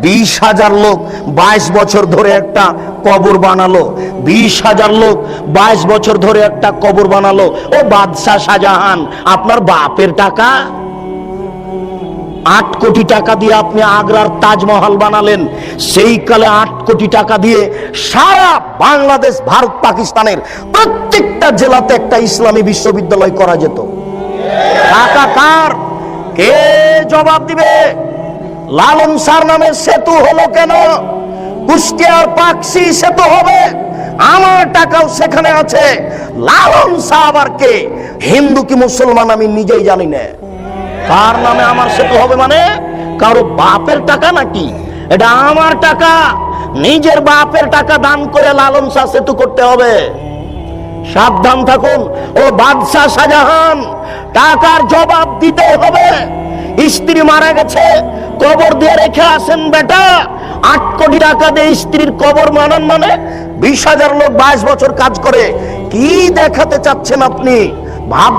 20,000 লোক 22 বছর ধরে একটা কবর বানালো। 20,000 লোক 22 বছর ধরে একটা কবর বানালো। ও বাদশাহ শাহজাহান, আপনার বাপের টাকা? 8 কোটি টাকা দিয়ে আপনি আগ্রার তাজমহল বানালেন। সেই কালে 8 কোটি টাকা দিয়ে সারা বাংলাদেশ, ভারত, পাকিস্তানের প্রত্যেকটা জেলাতে একটা ইসলামী বিশ্ববিদ্যালয় করা যেত। টাকা কার? কে জবাব দিবে? লালন শাহ নামে সেতু হলো কেন? কুষ্টিয়ার পাকশি সেতু হবে, আমার টাকাও সেখানে আছে। লালন শাহ আবার কে? হিন্দু কি মুসলমান আমি নিজেই জানি না। কার নামে আমার সেতু হবে? মানে কারো বাপের টাকা নাকি? এটা আমার টাকা। নিজের বাপের টাকা দান করে লালন শাহ সেতু করতে হবে। সাবধান থাকুন ও বাদশাহ শাহজাহান, টাকার জবাব দিতে হবে। স্ত্রী মারা গেছে, কবর দিয়ে রেখে আসেন বেটা। 8 কোটি টাকা দিয়ে স্ত্রীর কবর বানান মানে 20,000 লোক 22 বছর কাজ করে। কি দেখাতে চাচ্ছেন আপনি? ভাব